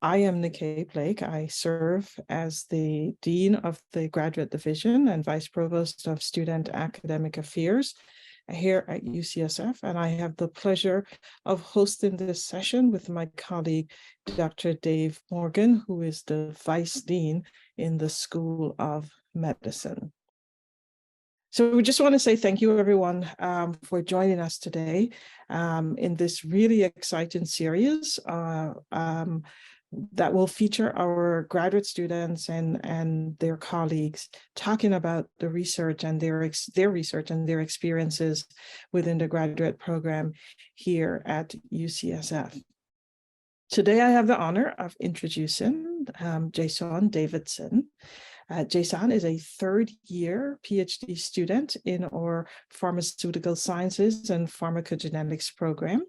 I am Nikki Blake. I serve as the Dean of the Graduate Division and Vice Provost of Student Academic Affairs here at UCSF, and I have the pleasure of hosting this session with my colleague, Dr. Dave Morgan, who is the Vice Dean in the School of Medicine. So we just want to say thank you, everyone, for joining us today in this really exciting series that will feature our graduate students and their colleagues talking about the research and their research and their experiences within the graduate program here at UCSF. Today, I have the honor of introducing Jaysón Davidson. Jaysón is a third-year Ph.D. student in our Pharmaceutical Sciences and Pharmacogenomics program.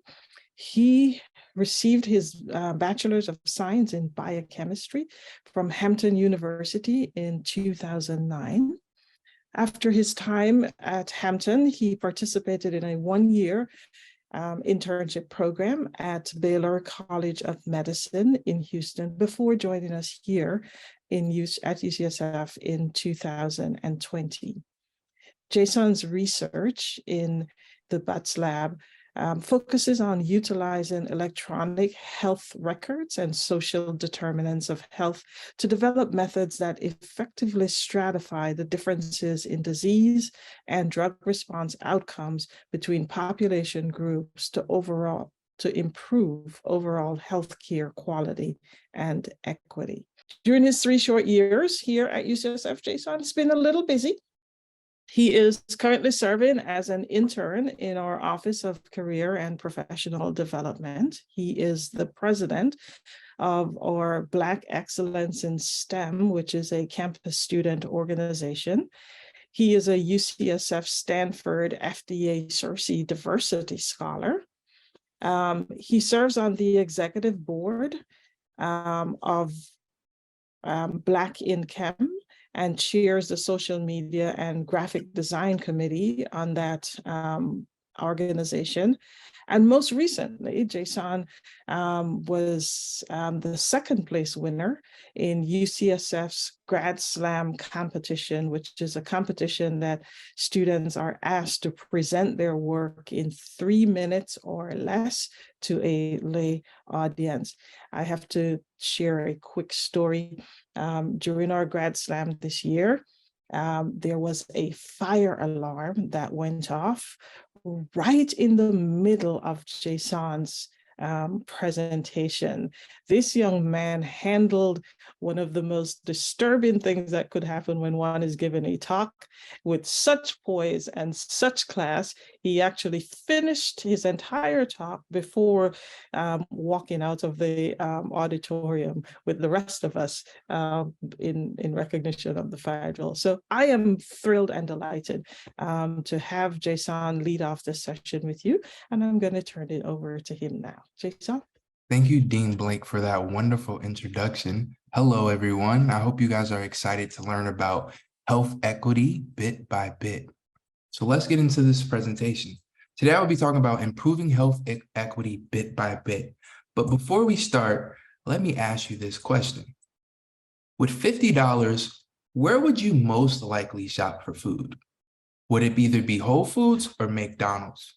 He received his Bachelor's of Science in Biochemistry from Hampton University in 2009. After his time at Hampton, he participated in a one-year internship program at Baylor College of Medicine in Houston before joining us here at UCSF in 2020. Jaysón's research in the BUTS lab focuses on utilizing electronic health records and social determinants of health to develop methods that effectively stratify the differences in disease and drug response outcomes between population groups to improve overall healthcare quality and equity. During his 3 short years here at UCSF, Jaysón has been a little busy. He is currently serving as an intern in our Office of Career and Professional Development. He is the president of our Black Excellence in STEM, which is a campus student organization. He is a UCSF Stanford FDA CIRSE Diversity Scholar. He serves on the executive board of Black in Chem, and chairs the social media and graphic design committee on that organization. And most recently, Jaysón was the second place winner in UCSF's Grad Slam competition, which is a competition that students are asked to present their work in 3 minutes or less to a lay audience. I have to share a quick story. During our Grad Slam this year, there was a fire alarm that went off right in the middle of Jaysón's presentation. This young man handled one of the most disturbing things that could happen when one is given a talk with such poise and such class. He actually finished his entire talk before walking out of the auditorium with the rest of us in recognition of the fire drill. So I am thrilled and delighted to have Jaysón lead off this session with you, and I'm going to turn it over to him now. Jaysón? Thank you, Dean Blake, for that wonderful introduction. Hello, everyone. I hope you guys are excited to learn about health equity bit by bit. So let's get into this presentation. Today, I will be talking about improving health equity bit by bit. But before we start, let me ask you this question. With $50, where would you most likely shop for food? Would it either be Whole Foods or McDonald's?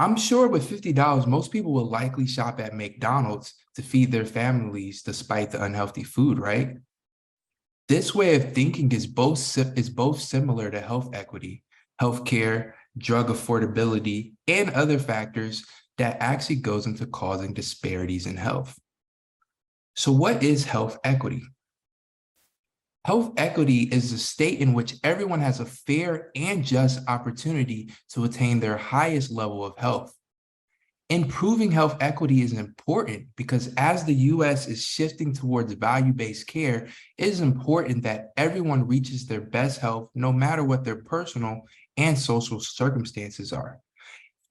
I'm sure with $50, most people will likely shop at McDonald's to feed their families despite the unhealthy food, right? This way of thinking is both similar to health equity, healthcare, drug affordability, and other factors that actually goes into causing disparities in health. So what is health equity? Health equity is a state in which everyone has a fair and just opportunity to attain their highest level of health. Improving health equity is important because as the U.S. is shifting towards value-based care, it is important that everyone reaches their best health no matter what their personal and social circumstances are.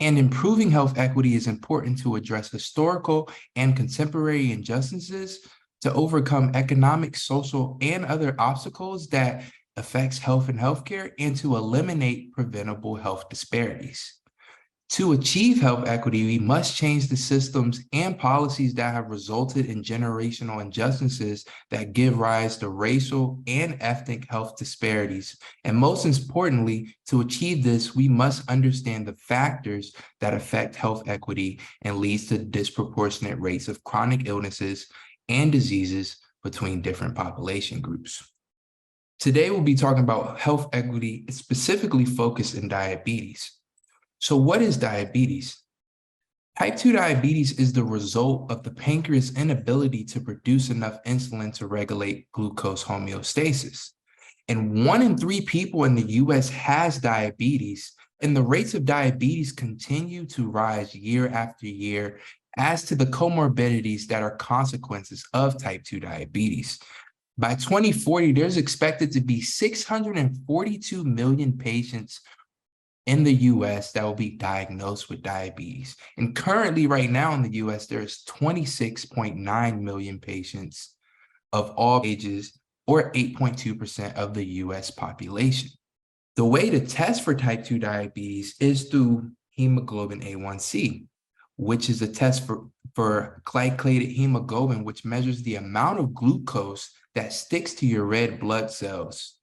And improving health equity is important to address historical and contemporary injustices, to overcome economic, social, and other obstacles that affects health and healthcare, and to eliminate preventable health disparities. To achieve health equity, we must change the systems and policies that have resulted in generational injustices that give rise to racial and ethnic health disparities. And most importantly, to achieve this, we must understand the factors that affect health equity and leads to disproportionate rates of chronic illnesses and diseases between different population groups. Today, we'll be talking about health equity, specifically focused in diabetes. So what is diabetes? Type 2 diabetes is the result of the pancreas' inability to produce enough insulin to regulate glucose homeostasis. And 1 in 3 people in the US has diabetes, and the rates of diabetes continue to rise year after year as to the comorbidities that are consequences of type 2 diabetes. By 2040, there's expected to be 642 million patients in the US that will be diagnosed with diabetes. And currently, right now in the US, there's 26.9 million patients of all ages, or 8.2% of the US population. The way to test for type 2 diabetes is through hemoglobin A1C, which is a test for glycated hemoglobin, which measures the amount of glucose that sticks to your red blood cells,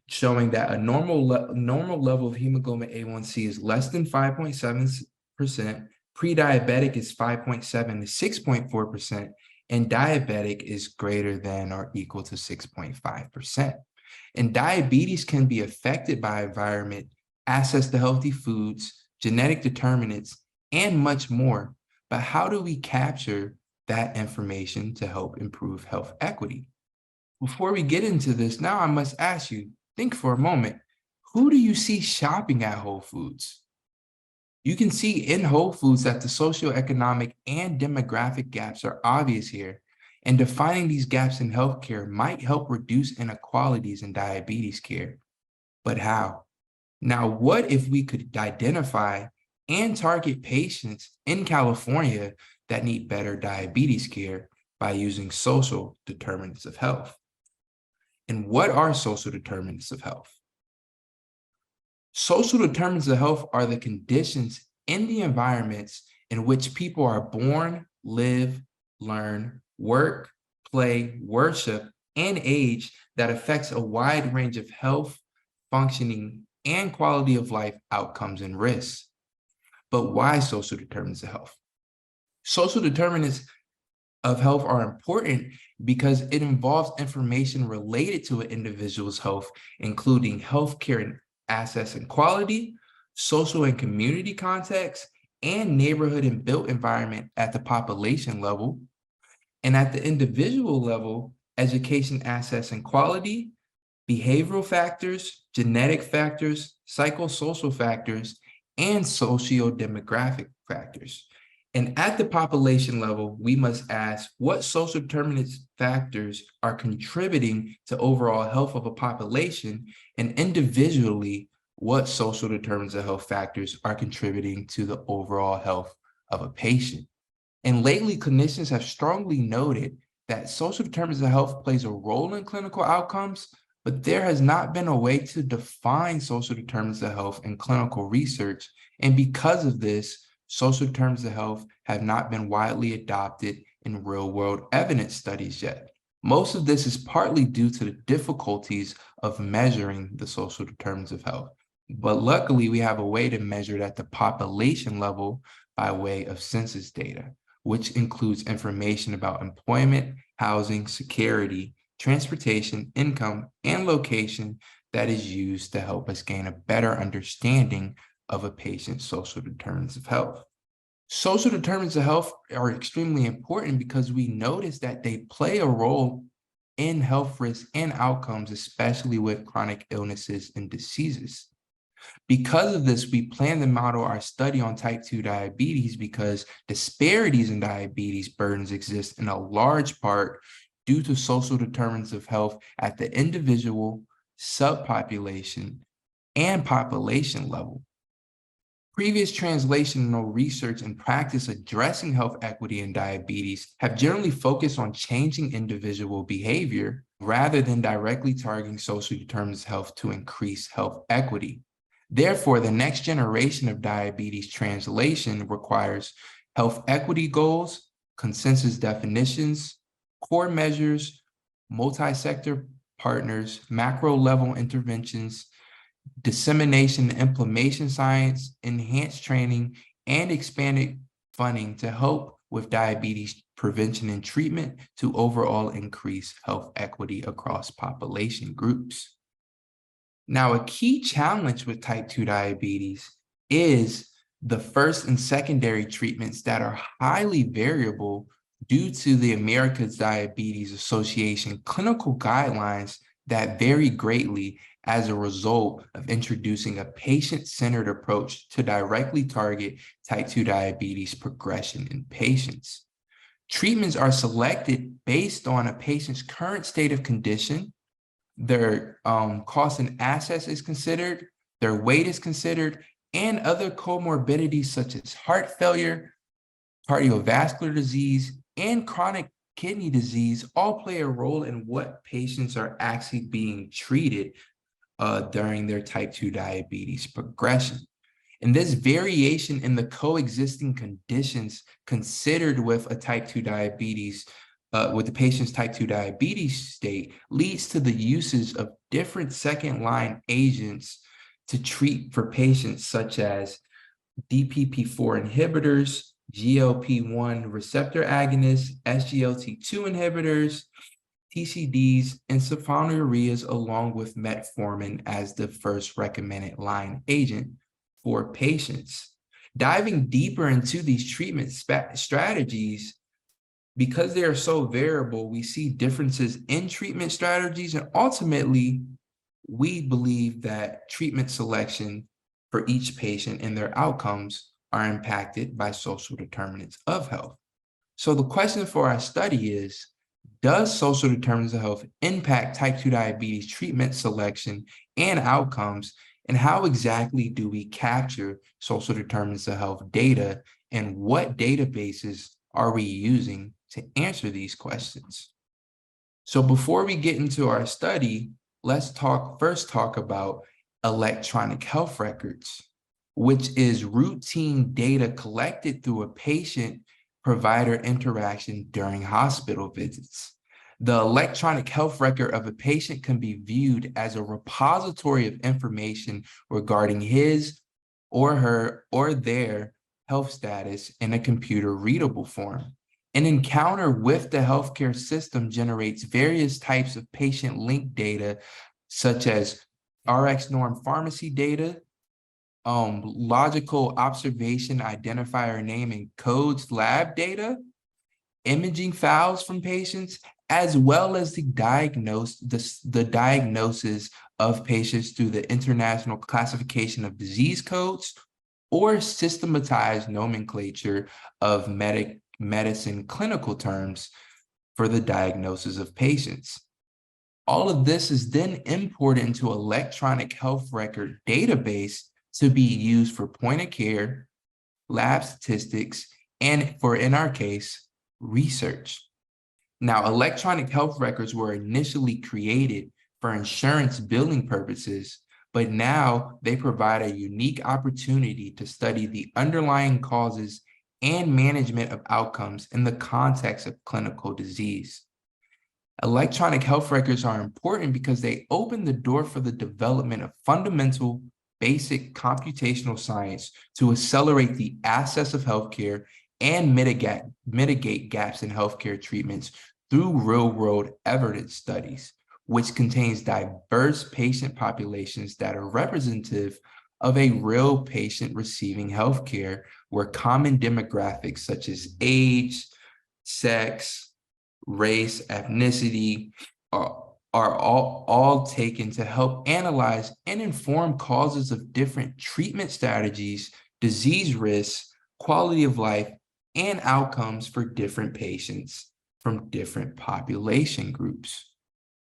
showing that a normal level of hemoglobin A1C is less than 5.7%, pre-diabetic is 5.7 to 6.4%, and diabetic is greater than or equal to 6.5%. And diabetes can be affected by environment, access to healthy foods, genetic determinants, and much more. But how do we capture that information to help improve health equity? Before we get into this, now I must ask you, think for a moment, who do you see shopping at Whole Foods? You can see in Whole Foods that the socioeconomic and demographic gaps are obvious here, and defining these gaps in healthcare might help reduce inequalities in diabetes care. But how? Now, what if we could identify and target patients in California that need better diabetes care by using social determinants of health? And what are social determinants of health? Social determinants of health are the conditions in the environments in which people are born, live, learn, work, play, worship, and age that affects a wide range of health, functioning, and quality of life outcomes and risks. But why social determinants of health? Social determinants of health are important because it involves information related to an individual's health, including healthcare and access and quality, social and community context, and neighborhood and built environment at the population level. And at the individual level, education, access, and quality, behavioral factors, genetic factors, psychosocial factors, and socio-demographic factors. And at the population level, we must ask what social determinants factors are contributing to overall health of a population, and individually, what social determinants of health factors are contributing to the overall health of a patient. And lately, clinicians have strongly noted that social determinants of health plays a role in clinical outcomes, but there has not been a way to define social determinants of health in clinical research. And because of this, social determinants of health have not been widely adopted in real-world evidence studies yet. Most of this is partly due to the difficulties of measuring the social determinants of health. But luckily, we have a way to measure it at the population level by way of census data, which includes information about employment, housing, security, transportation, income, and location that is used to help us gain a better understanding of a patient's social determinants of health. Social determinants of health are extremely important because we notice that they play a role in health risks and outcomes, especially with chronic illnesses and diseases. Because of this, we plan to model our study on type 2 diabetes because disparities in diabetes burdens exist in a large part due to social determinants of health at the individual, subpopulation, and population level. Previous translational research and practice addressing health equity in diabetes have generally focused on changing individual behavior rather than directly targeting social determinants of health to increase health equity. Therefore, the next generation of diabetes translation requires health equity goals, consensus definitions, core measures, multi-sector partners, macro-level interventions, dissemination and implementation science, enhanced training, and expanded funding to help with diabetes prevention and treatment to overall increase health equity across population groups. Now, a key challenge with type 2 diabetes is the first and secondary treatments that are highly variable due to the America's Diabetes Association clinical guidelines that vary greatly as a result of introducing a patient-centered approach to directly target type 2 diabetes progression in patients. Treatments are selected based on a patient's current state of condition, their cost and assets is considered, their weight is considered, and other comorbidities such as heart failure, cardiovascular disease, and chronic kidney disease all play a role in what patients are actually being treated during their type 2 diabetes progression. And this variation in the coexisting conditions considered with a type 2 diabetes, with the patient's type 2 diabetes state, leads to the usage of different second-line agents to treat for patients such as DPP-4 inhibitors, GLP-1 receptor agonists, SGLT2 inhibitors, TCDs, and sulfonylureas, along with metformin as the first recommended line agent for patients. Diving deeper into these treatment strategies, because they are so variable, we see differences in treatment strategies, and ultimately, we believe that treatment selection for each patient and their outcomes are impacted by social determinants of health. So the question for our study is, does social determinants of health impact type 2 diabetes treatment selection and outcomes? And how exactly do we capture social determinants of health data, and what databases are we using to answer these questions? So before we get into our study, let's first talk about electronic health records, which is routine data collected through a patient-provider interaction during hospital visits. The electronic health record of a patient can be viewed as a repository of information regarding his or her or their health status in a computer-readable form. An encounter with the healthcare system generates various types of patient-linked data, such as RX norm pharmacy data, logical observation identifier name and codes lab data, imaging files from patients, as well as the diagnosis of patients through the International Classification of Disease Codes or systematized nomenclature of medicine clinical terms for the diagnosis of patients. All of this is then imported into an electronic health record database to be used for point of care, lab statistics, and in our case, research. Now, electronic health records were initially created for insurance billing purposes, but now they provide a unique opportunity to study the underlying causes and management of outcomes in the context of clinical disease. Electronic health records are important because they open the door for the development of fundamental, basic computational science to accelerate the access of healthcare and mitigate gaps in healthcare treatments through real-world evidence studies, which contains diverse patient populations that are representative of a real patient receiving healthcare, where common demographics such as age, sex, race, ethnicity are all taken to help analyze and inform causes of different treatment strategies, disease risks, quality of life, and outcomes for different patients from different population groups.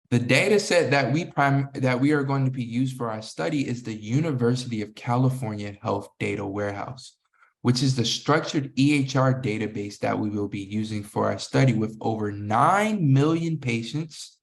The data set that we are going to be used for our study is the University of California Health Data Warehouse, which is the structured EHR database that we will be using for our study, with over 9 million patients,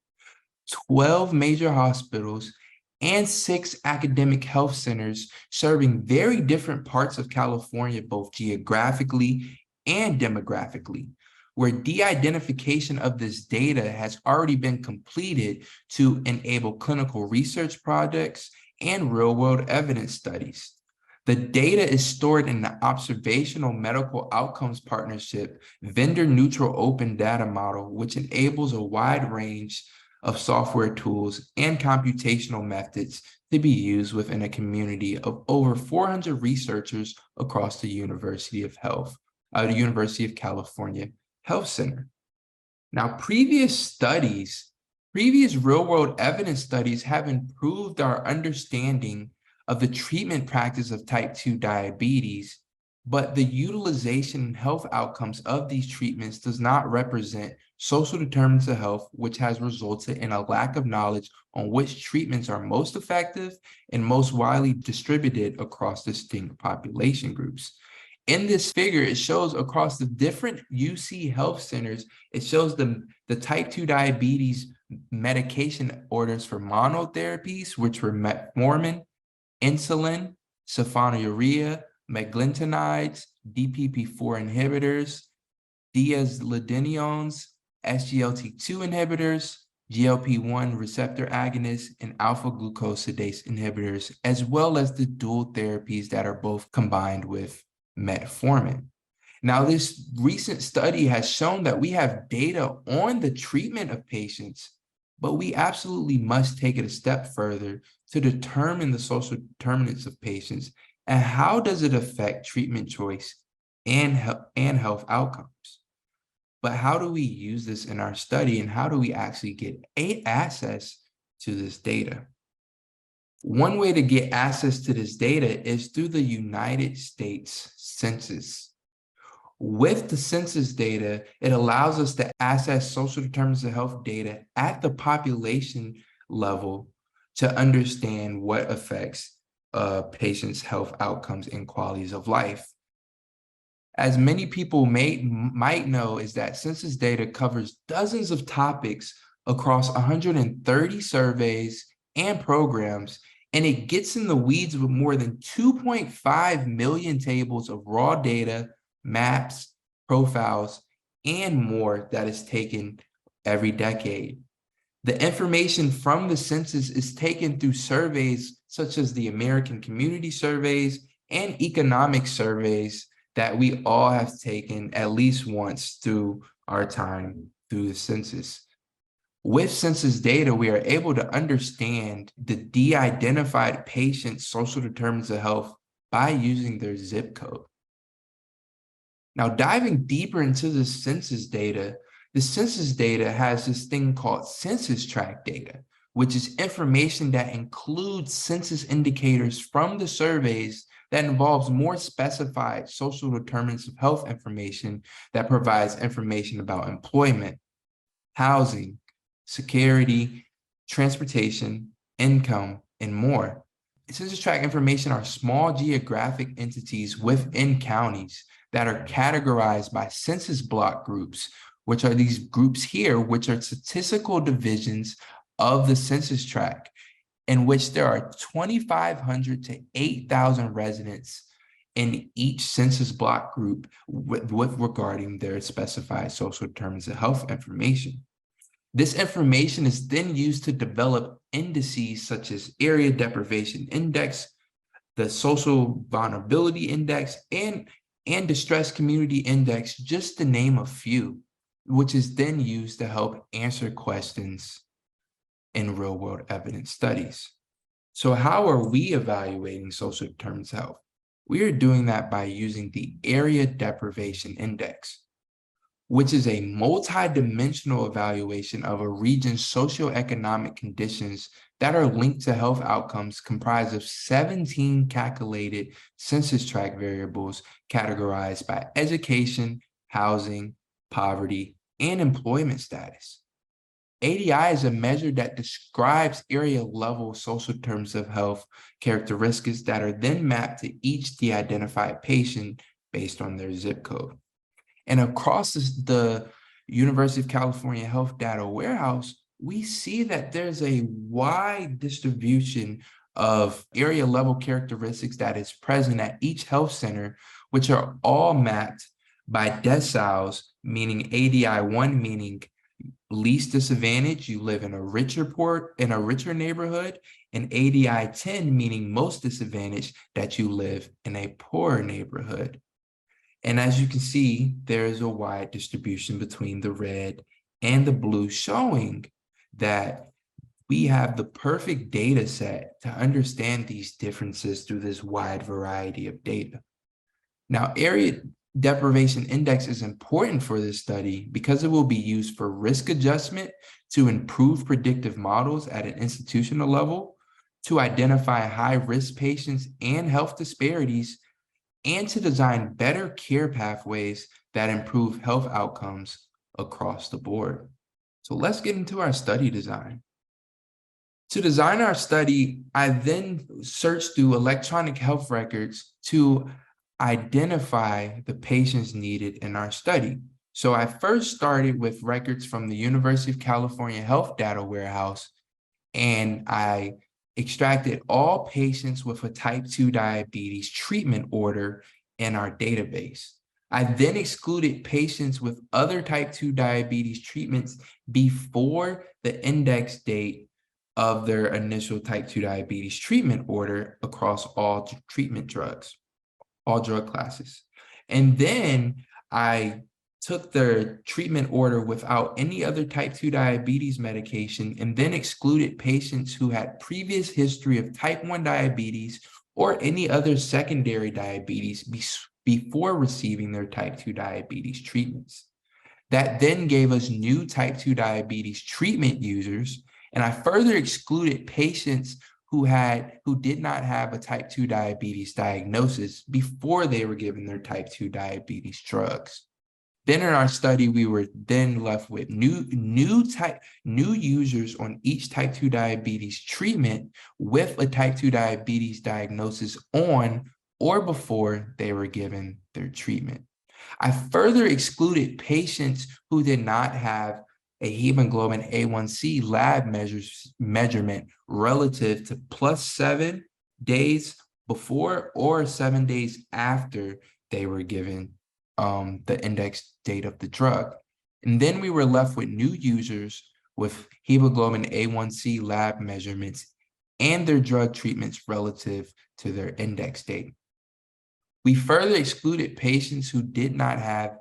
12 major hospitals, and 6 academic health centers serving very different parts of California, both geographically and demographically, where de-identification of this data has already been completed to enable clinical research projects and real-world evidence studies. The data is stored in the Observational Medical Outcomes Partnership vendor-neutral open data model, which enables a wide range of software tools and computational methods to be used within a community of over 400 researchers across the University of California Health Center. Now, previous real-world evidence studies have improved our understanding of the treatment practice of type 2 diabetes, but the utilization and health outcomes of these treatments does not represent social determinants of health, which has resulted in a lack of knowledge on which treatments are most effective and most widely distributed across distinct population groups. In this figure, it shows across the different UC health centers, it shows the type 2 diabetes medication orders for monotherapies, which were metformin, insulin, sulfonylurea, meglitinides, DPP-4 inhibitors, diazepam, SGLT2 inhibitors, GLP-1 receptor agonists, and alpha-glucosidase inhibitors, as well as the dual therapies that are both combined with metformin. Now, this recent study has shown that we have data on the treatment of patients, but we absolutely must take it a step further to determine the social determinants of patients and how does it affect treatment choice and health outcomes. But how do we use this in our study, and how do we actually get access to this data? One way to get access to this data is through the United States Census. With the census data, it allows us to access social determinants of health data at the population level to understand what affects patients' health outcomes and qualities of life. As many people might know, is that census data covers dozens of topics across 130 surveys and programs, and it gets in the weeds with more than 2.5 million tables of raw data, maps, profiles, and more that is taken every decade. The information from the census is taken through surveys such as the American Community Surveys and economic surveys that we all have taken at least once through our time through the census. With census data, we are able to understand the de-identified patient's social determinants of health by using their zip code. Now, diving deeper into the census data has this thing called census tract data, which is information that includes census indicators from the surveys that involves more specified social determinants of health information that provides information about employment, housing, security, transportation, income, and more. Census tract information are small geographic entities within counties that are categorized by census block groups, which are these groups here, which are statistical divisions of the census tract, in which there are 2,500 to 8,000 residents in each census block group with regarding their specified social determinants of health information. This information is then used to develop indices such as area deprivation index, the social vulnerability index, and distress community index, just to name a few, which is then used to help answer questions in real-world evidence studies. So how are we evaluating social determinants of health? We are doing that by using the area deprivation index, which is a multi-dimensional evaluation of a region's socioeconomic conditions that are linked to health outcomes, comprised of 17 calculated census tract variables categorized by education, housing, poverty, and employment status. ADI is a measure that describes area-level social determinants of health characteristics that are then mapped to each de-identified patient based on their zip code. And across the University of California Health Data Warehouse, we see that there's a wide distribution of area level characteristics that is present at each health center, which are all mapped by deciles, meaning ADI 1, meaning least disadvantage, you live in a richer neighborhood, and ADI 10, meaning most disadvantaged, that you live in a poorer neighborhood. And as you can see, there is a wide distribution between the red and the blue, showing that we have the perfect data set to understand these differences through this wide variety of data. Now, area deprivation index is important for this study because it will be used for risk adjustment to improve predictive models at an institutional level, to identify high-risk patients and health disparities, and to design better care pathways that improve health outcomes across the board. So let's get into our study design. To design our study, I then searched through electronic health records to identify the patients needed in our study. So I first started with records from the University of California Health Data Warehouse, and I extracted all patients with a type 2 diabetes treatment order in our database. I then excluded patients with other type 2 diabetes treatments before the index date of their initial type 2 diabetes treatment order across all treatment drugs, all drug classes. And then I took their treatment order without any other type 2 diabetes medication, and then excluded patients who had previous history of type 1 diabetes or any other secondary diabetes before receiving their type 2 diabetes treatments. That then gave us new type 2 diabetes treatment users, and I further excluded patients who did not have a type 2 diabetes diagnosis before they were given their type 2 diabetes drugs. Then in our study, we were then left with new users on each type 2 diabetes treatment with a type 2 diabetes diagnosis on or before they were given their treatment. I further excluded patients who did not have a hemoglobin A1C lab measurement relative to +7 days before or 7 days after they were given the index date of the drug. And then we were left with new users with hemoglobin A1C lab measurements and their drug treatments relative to their index date. We further excluded patients who did not have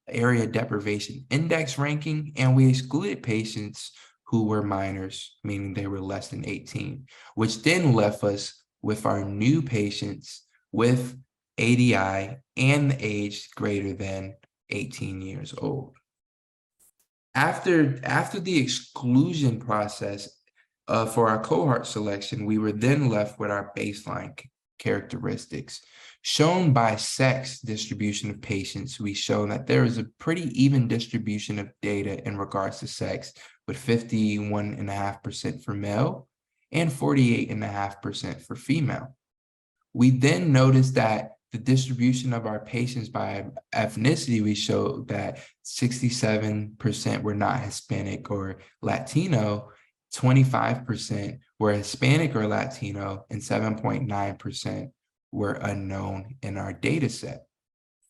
area deprivation index ranking, and we excluded patients who were minors, meaning they were less than 18, which then left us with our new patients with ADI and the age greater than 18 years old. After the exclusion process for our cohort selection, we were then left with our baseline characteristics. Shown by sex distribution of patients, we show that there is a pretty even distribution of data in regards to sex, with 51.5% for male and 48.5% for female. We then noticed that the distribution of our patients by ethnicity, we showed that 67% were not Hispanic or Latino, 25% were Hispanic or Latino, and 7.9% were unknown in our data set.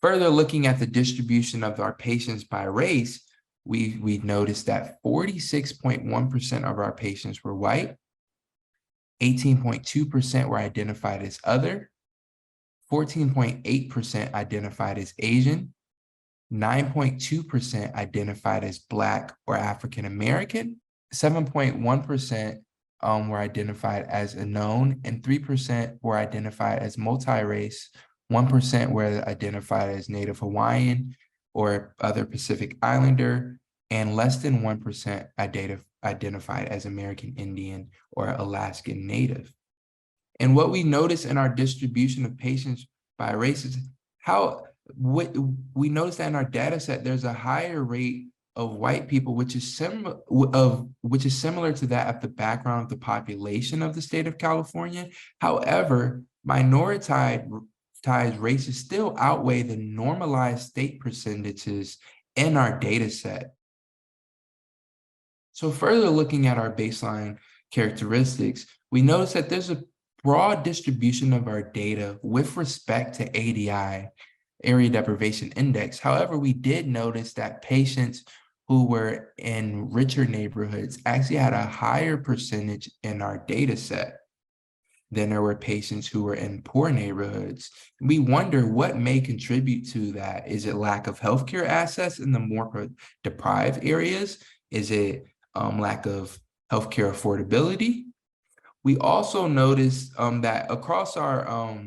Further looking at the distribution of our patients by race, we noticed that 46.1% of our patients were white, 18.2% were identified as other, 14.8% identified as Asian, 9.2% identified as Black or African American, 7.1% were identified as unknown, and 3% were identified as multi-race, 1% were identified as Native Hawaiian or other Pacific Islander, and less than 1% identified as American Indian or Alaskan Native. And what we notice in our distribution of patients by race is we notice that in our data set, there's a higher rate of white people, which is similar to that of the background of the population of the state of California. However, minoritized races still outweigh the normalized state percentages in our data set. So further looking at our baseline characteristics, we notice that there's a broad distribution of our data with respect to ADI, area deprivation index. However, we did notice that patients who were in richer neighborhoods actually had a higher percentage in our data set than there were patients who were in poor neighborhoods. We wonder what may contribute to that. Is it lack of healthcare access in the more deprived areas? Is it lack of healthcare affordability? We also noticed that across our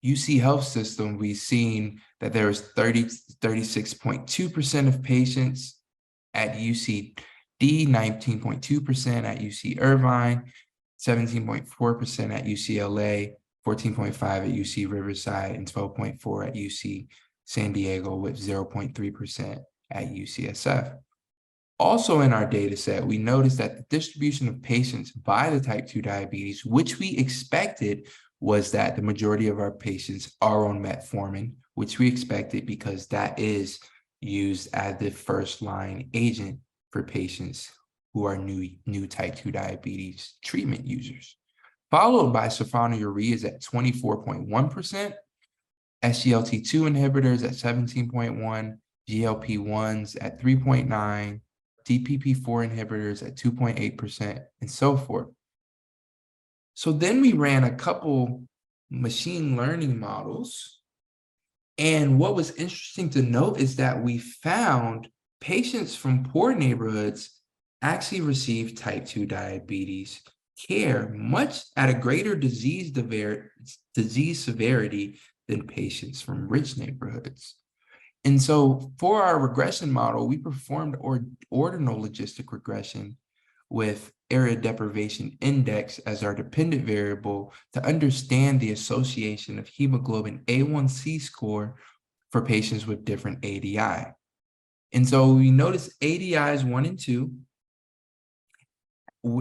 UC health system, we've seen that there is 36.2% of patients at UCD, 19.2% at UC Irvine, 17.4% at UCLA, 14.5% at UC Riverside, and 12.4% at UC San Diego, with 0.3% at UCSF. Also in our data set, we noticed that the distribution of patients by the type 2 diabetes, which we expected, was that the majority of our patients are on metformin, which we expected because that is used as the first line agent for patients who are new type 2 diabetes treatment users, followed by sulfonylureas at 24.1%, SGLT2 inhibitors at 17.1%, GLP-1s at 3.9%, DPP-4 inhibitors at 2.8%, and so forth. So then we ran a couple machine learning models. And what was interesting to note is that we found patients from poor neighborhoods actually receive type 2 diabetes care much at a greater disease severity than patients from rich neighborhoods. And so for our regression model, we performed ordinal logistic regression with area deprivation index as our dependent variable to understand the association of hemoglobin A1C score for patients with different ADI. And so we noticed ADIs 1 and 2,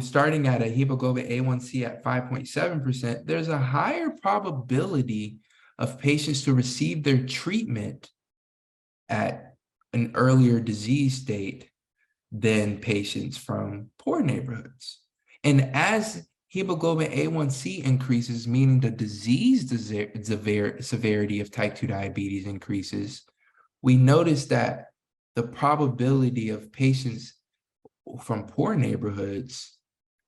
starting at a hemoglobin A1C at 5.7%, there's a higher probability of patients to receive their treatment at an earlier disease state than patients from poor neighborhoods. And as hemoglobin A1C increases, meaning the disease severity of type 2 diabetes increases, we notice that the probability of patients from poor neighborhoods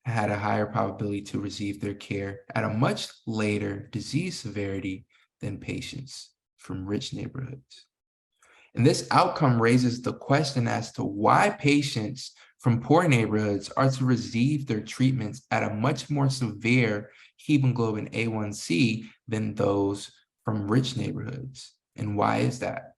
had a higher probability to receive their care at a much later disease severity than patients from rich neighborhoods. And this outcome raises the question as to why patients from poor neighborhoods are to receive their treatments at a much more severe hemoglobin A1C than those from rich neighborhoods. And why is that?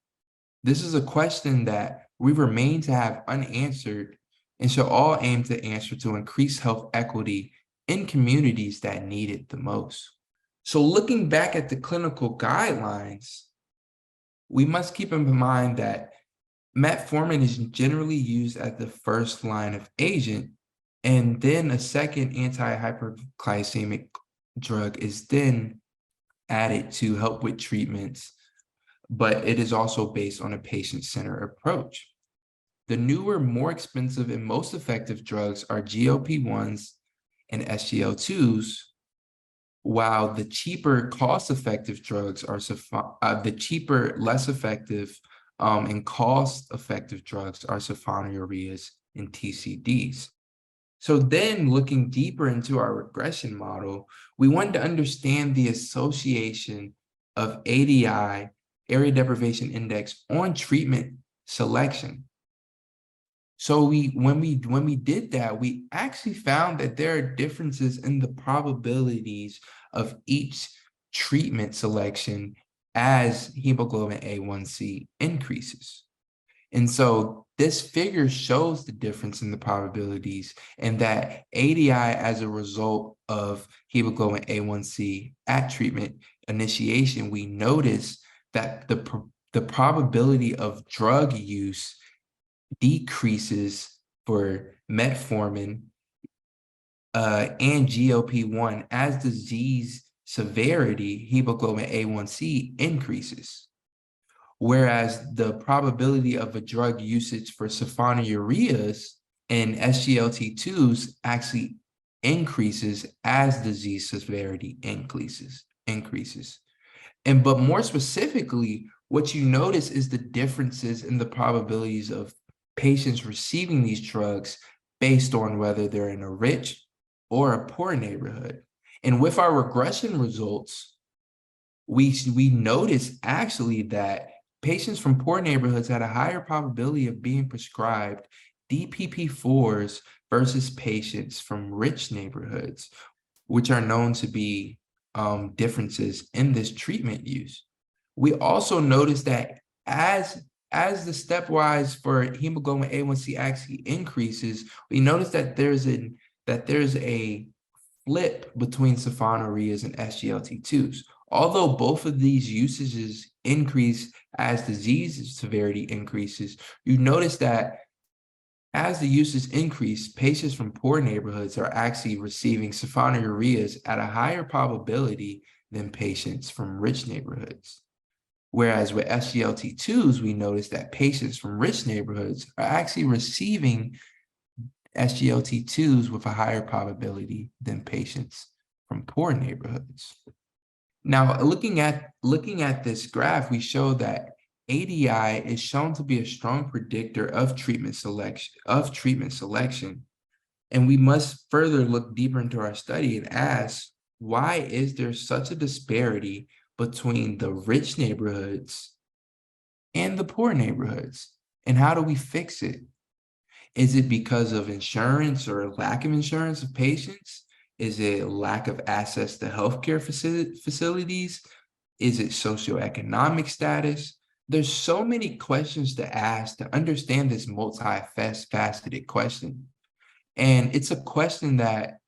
This is a question that we remain to have unanswered and shall all aim to answer to increase health equity in communities that need it the most. So looking back at the clinical guidelines, we must keep in mind that metformin is generally used as the first line of agent, and then a second anti-hyperglycemic drug is then added to help with treatments, but it is also based on a patient-centered approach. The newer, more expensive, and most effective drugs are GLP-1s and SGLT2s, while the cheaper, cost-effective drugs are the cheaper, less effective, and cost-effective drugs are sulfonylureas and TCDs. So then, looking deeper into our regression model, we wanted to understand the association of ADI, area deprivation index, on treatment selection. So when we did that, we actually found that there are differences in the probabilities of each treatment selection as hemoglobin A1C increases. And so this figure shows the difference in the probabilities, and that ADI as a result of hemoglobin A1C at treatment initiation, we notice that the probability of drug use decreases for metformin and GLP-1 as disease severity, hemoglobin A1C increases. Whereas the probability of a drug usage for sulfonylureas And SGLT2s actually increases as disease severity increases. But more specifically, what you notice is the differences in the probabilities of patients receiving these drugs based on whether they're in a rich or a poor neighborhood. And with our regression results, we notice actually that patients from poor neighborhoods had a higher probability of being prescribed DPP4s versus patients from rich neighborhoods, which are known to be differences in this treatment use. We also notice that as the stepwise for hemoglobin A1C actually increases, we notice that there's a flip between sulfonylureas and SGLT2s. Although both of these usages increase as disease severity increases, you notice that as the uses increase, patients from poor neighborhoods are actually receiving sulfonylureas at a higher probability than patients from rich neighborhoods. Whereas with SGLT2s, we notice that patients from rich neighborhoods are actually receiving SGLT2s with a higher probability than patients from poor neighborhoods. Now, looking at this graph, we show that ADI is shown to be a strong predictor of treatment selection. And we must further look deeper into our study and ask, why is there such a disparity between the rich neighborhoods and the poor neighborhoods? And how do we fix it? Is it because of insurance or lack of insurance of patients? Is it lack of access to healthcare facilities? Is it socioeconomic status? There's so many questions to ask to understand this multifaceted question. And it's a question that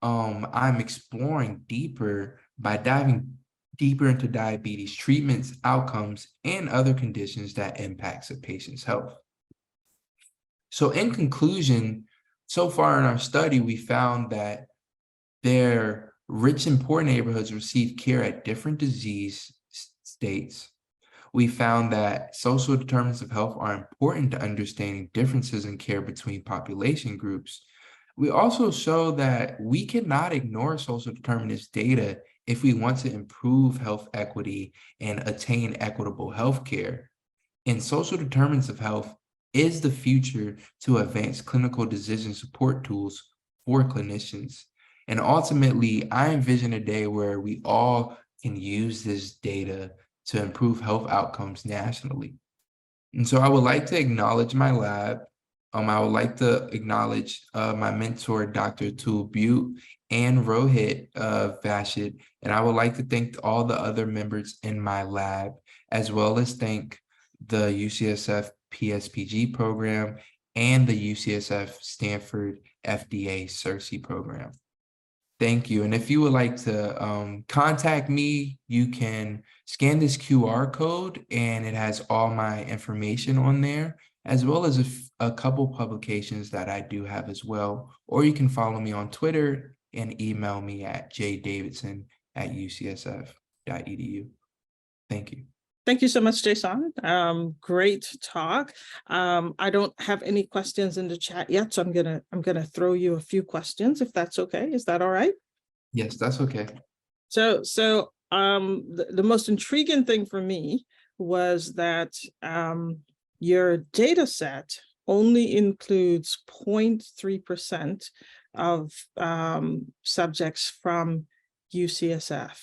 I'm exploring deeper by diving deeper into diabetes treatments, outcomes, and other conditions that impacts a patient's health. So in conclusion, so far in our study, we found that their rich and poor neighborhoods receive care at different disease states. We found that social determinants of health are important to understanding differences in care between population groups. We also show that we cannot ignore social determinants data if we want to improve health equity and attain equitable health care. And social determinants of health is the future to advance clinical decision support tools for clinicians. And ultimately, I envision a day where we all can use this data to improve health outcomes nationally. And so I would like to acknowledge my lab. I would like to acknowledge my mentor, Dr. Atul Butte and Rohit Vashid. And I would like to thank all the other members in my lab, as well as thank the UCSF PSPG program and the UCSF Stanford FDA CERSI program. Thank you. And if you would like to contact me, you can scan this QR code and it has all my information on there, as well as a couple publications that I do have as well. Or you can follow me on Twitter and email me at jdavidson@ucsf.edu. Thank you. Thank you so much, Jaysón. Great talk. I don't have any questions in the chat yet, so I'm gonna throw you a few questions if that's okay. Is that all right? Yes, that's okay. So the most intriguing thing for me was that your data set only includes 0.3% of subjects from UCSF.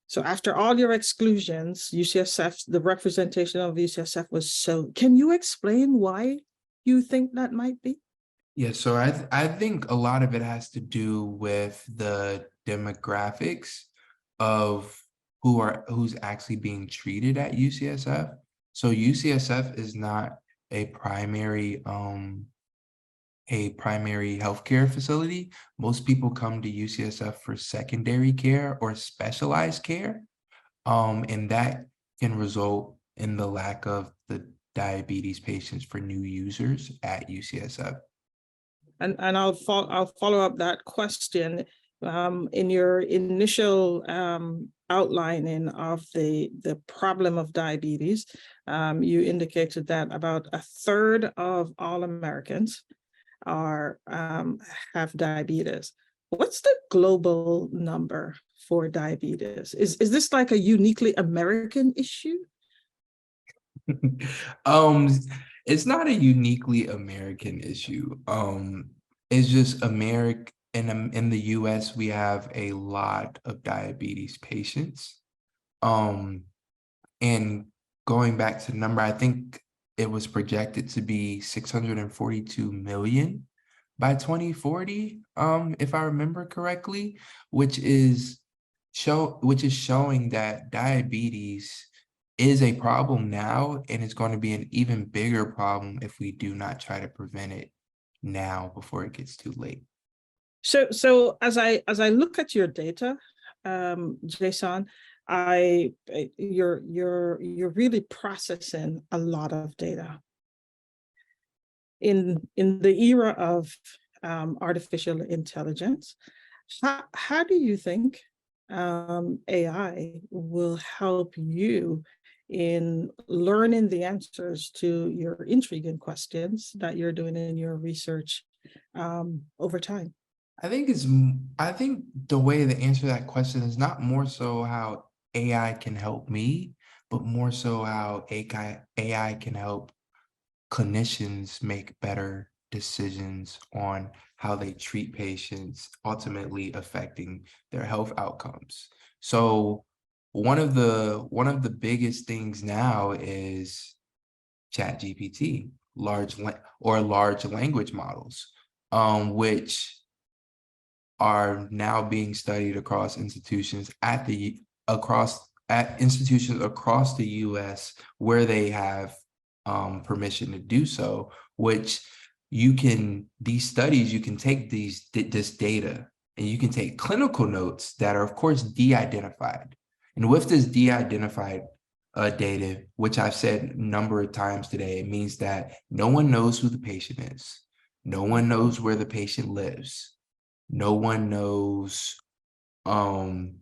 So after all your exclusions, UCSF, the representation of UCSF was so. Can you explain why you think that might be? Yeah, so I think a lot of it has to do with the demographics of who's actually being treated at UCSF. So UCSF is not a primary healthcare facility. Most people come to UCSF for secondary care or specialized care. And that can result in the lack of the diabetes patients for new users at UCSF. And I'll follow up that question. In your initial outlining of the problem of diabetes, you indicated that about a third of all Americans are have diabetes. What's the global number for diabetes? Is this like a uniquely American issue? um, it's not a uniquely American issue. It's just in the US, we have a lot of diabetes patients. Um, and going back to the number, I think it was projected to be 642 million by 2040, if I remember correctly, which is showing that diabetes is a problem now, and it's going to be an even bigger problem if we do not try to prevent it now before it gets too late. So as I look at your data, Jaysón, you're really processing a lot of data. In the era of artificial intelligence, how do you think AI will help you in learning the answers to your intriguing questions that you're doing in your research over time? I think the way to answer that question is not more so how AI can help me, but more so how AI can help clinicians make better decisions on how they treat patients, ultimately affecting their health outcomes. So one of the biggest things now is ChatGPT, large language models, which are now being studied across institutions across the US where they have permission to do so, which these studies, you can take this data and you can take clinical notes that are of course de-identified. And with this de-identified data, which I've said a number of times today, it means that no one knows who the patient is. No one knows where the patient lives. No one knows no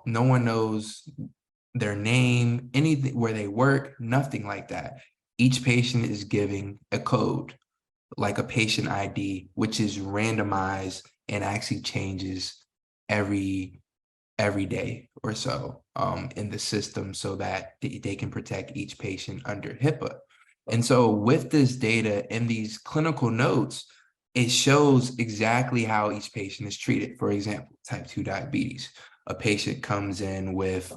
one knows their name, anything, where they work, nothing like that. Each patient is giving a code, like a patient ID, which is randomized and actually changes every day or so in the system so that they can protect each patient under HIPAA. And so with this data and these clinical notes, it shows exactly how each patient is treated. For example, type 2 diabetes. A patient comes in with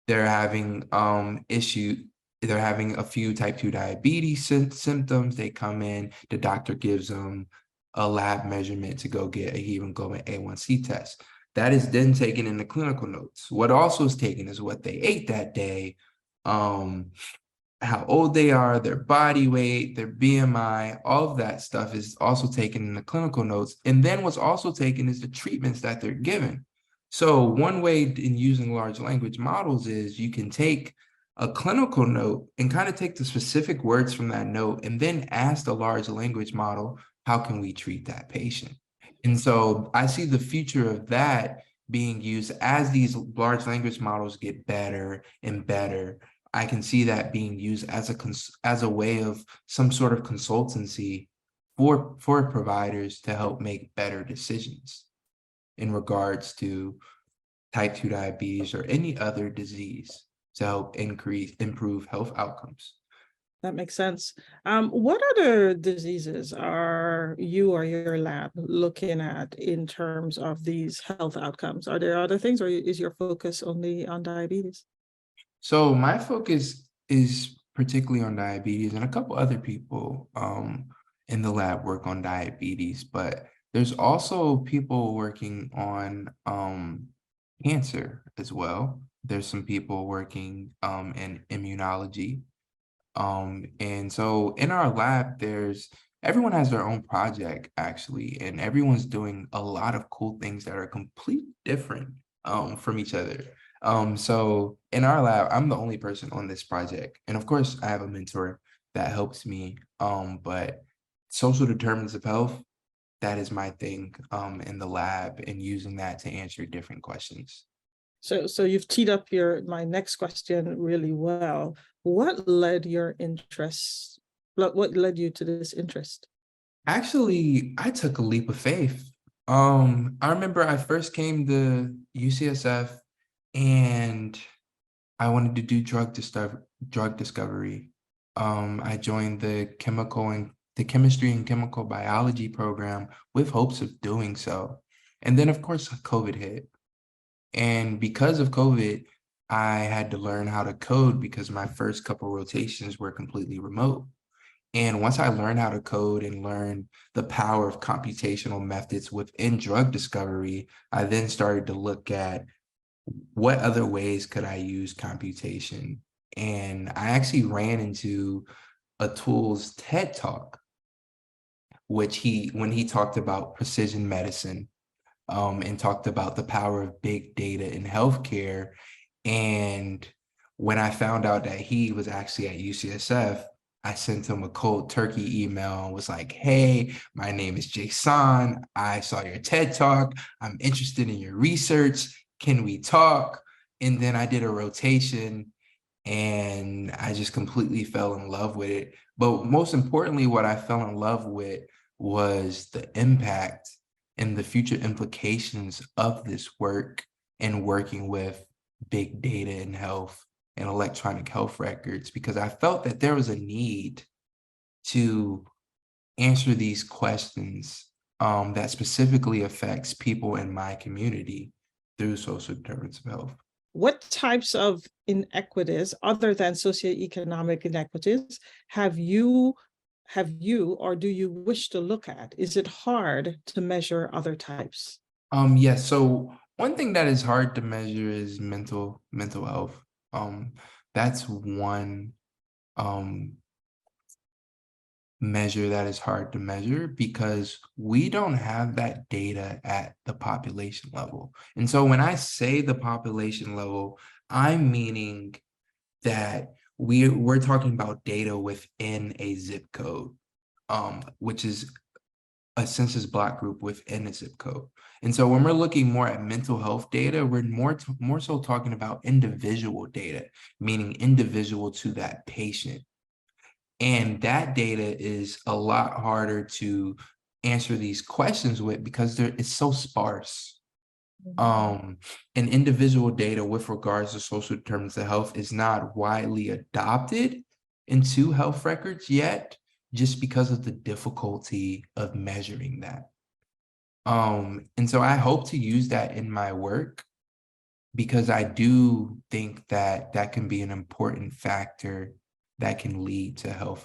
they're having they're having a few type 2 diabetes symptoms. They come in, the doctor gives them a lab measurement to go get a hemoglobin A1C test. That is then taken in the clinical notes. What also is taken is what they ate that day, how old they are, their body weight, their BMI, all of that stuff is also taken in the clinical notes. And then what's also taken is the treatments that they're given. So one way in using large language models is you can take a clinical note and kind of take the specific words from that note and then ask the large language model, how can we treat that patient? And so I see the future of that being used as these large language models get better and better. I can see that being used as a way of some sort of consultancy for providers to help make better decisions in regards to type 2 diabetes or any other disease to help improve health outcomes. That makes sense. What other diseases are you or your lab looking at in terms of these health outcomes? Are there other things, or is your focus only on diabetes? So my focus is particularly on diabetes, and a couple other people in the lab work on diabetes, but there's also people working on cancer as well. There's some people working in immunology. And so in our lab, everyone has their own project actually, and everyone's doing a lot of cool things that are completely different from each other. So in our lab, I'm the only person on this project. And of course, I have a mentor that helps me. But social determinants of health, that is my thing in the lab, and using that to answer different questions. So you've teed up my next question really well. What led your interest What led you to this interest? Actually, I took a leap of faith. I remember I first came to UCSF and I wanted to do drug discovery. I joined the chemistry and chemical biology program with hopes of doing so. And then of course COVID hit. And because of COVID, I had to learn how to code because my first couple rotations were completely remote. And once I learned how to code and learn the power of computational methods within drug discovery, I then started to look at what other ways could I use computation. And I actually ran into Atul's TED Talk, when he talked about precision medicine, and talked about the power of big data in healthcare. And when I found out that he was actually at UCSF, I sent him a cold turkey email and was like, hey, my name is Jaysón. I saw your TED Talk. I'm interested in your research. Can we talk? And then I did a rotation and I just completely fell in love with it. But most importantly, what I fell in love with was the impact and the future implications of this work and working with big data in health and electronic health records, because I felt that there was a need to answer these questions that specifically affects people in my community through social determinants of health. What types of inequities, other than socioeconomic inequities, have you or do you wish to look at? Is it hard to measure other types? Yes, so one thing that is hard to measure is mental health. That's one um measure that is hard to measure because we don't have that data at the population level. And so when I say the population level, I'm meaning that we're talking about data within a zip code, which is a census block group within a zip code. And so when we're looking more at mental health data, we're more so talking about individual data, meaning individual to that patient. And that data is a lot harder to answer these questions with because it's so sparse. An individual data with regards to social determinants of health is not widely adopted into health records yet, just because of the difficulty of measuring that. And so I hope to use that in my work because I do think that that can be an important factor that can lead to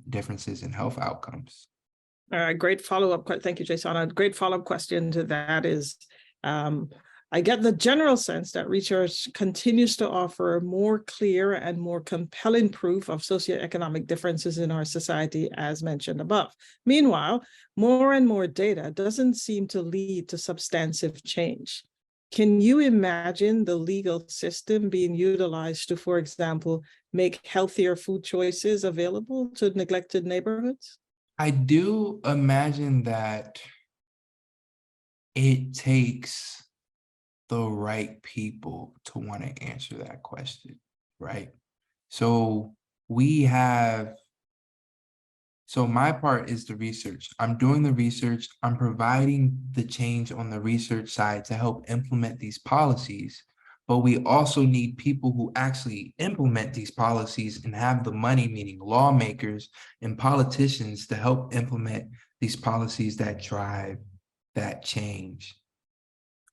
differences in health outcomes. Great follow-up. Thank you, Jaysón. A great follow-up question to that is, I get the general sense that research continues to offer more clear and more compelling proof of socioeconomic differences in our society, as mentioned above. Meanwhile, more and more data doesn't seem to lead to substantive change. Can you imagine the legal system being utilized to, for example, make healthier food choices available to neglected neighborhoods? I do imagine that it takes the right people to want to answer that question, right? So we have, so my part is the research. I'm doing the research. I'm providing the change on the research side to help implement these policies. But we also need people who actually implement these policies and have the money, meaning lawmakers and politicians, to help implement these policies that drive that change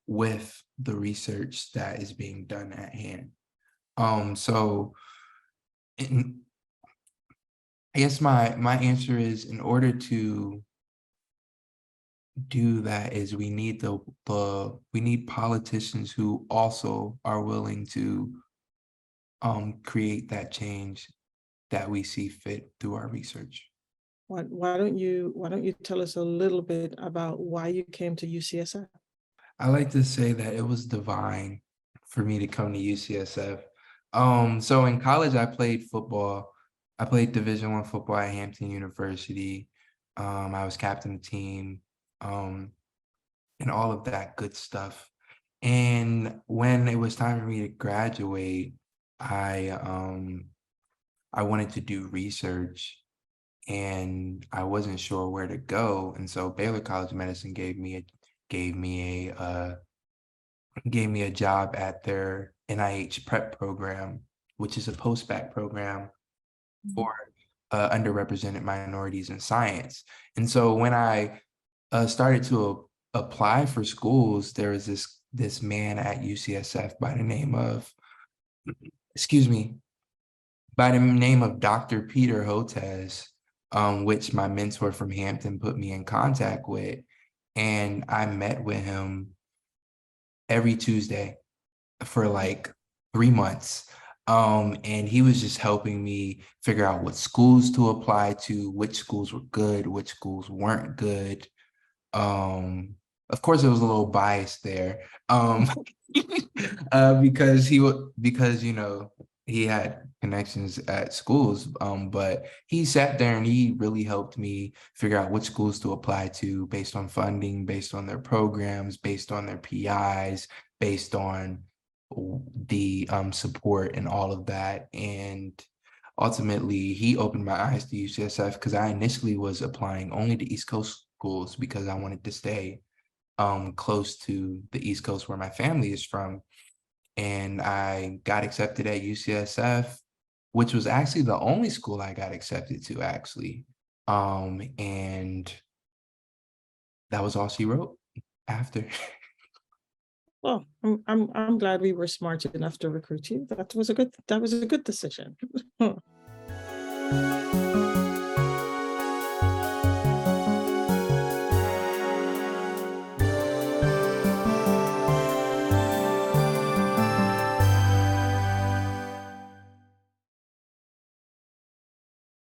with the research that is being done at hand. So I guess my answer is, in order to do that, is we need we need politicians who also are willing to create that change that we see fit through our research. Why don't you tell us a little bit about why you came to UCSF? I like to say that it was divine for me to come to UCSF. So in college, I played football. I played Division I football at Hampton University. I was captain of the team, and all of that good stuff. And when it was time for me to graduate, I wanted to do research. and I wasn't sure where to go. And so Baylor College of Medicine gave me a job at their NIH prep program, which is a post-bac program for underrepresented minorities in science. And so when I started to apply for schools, there was this man at UCSF by the name of, excuse me, by the name of Dr. Peter Hotez, which my mentor from Hampton put me in contact with. And I met with him every Tuesday for like 3 months. And he was just helping me figure out what schools to apply to, which schools were good, which schools weren't good. Of course, there was a little bias there, because he had connections at schools. But he sat there and he really helped me figure out which schools to apply to based on funding, based on their programs, based on their PIs, based on the support and all of that. And ultimately, he opened my eyes to UCSF because I initially was applying only to East Coast schools because I wanted to stay close to the East Coast where my family is from. And I got accepted at UCSF, which was actually the only school I got accepted to, actually. And that was all she wrote after. Well, I'm glad we were smart enough to recruit you. That was a good decision.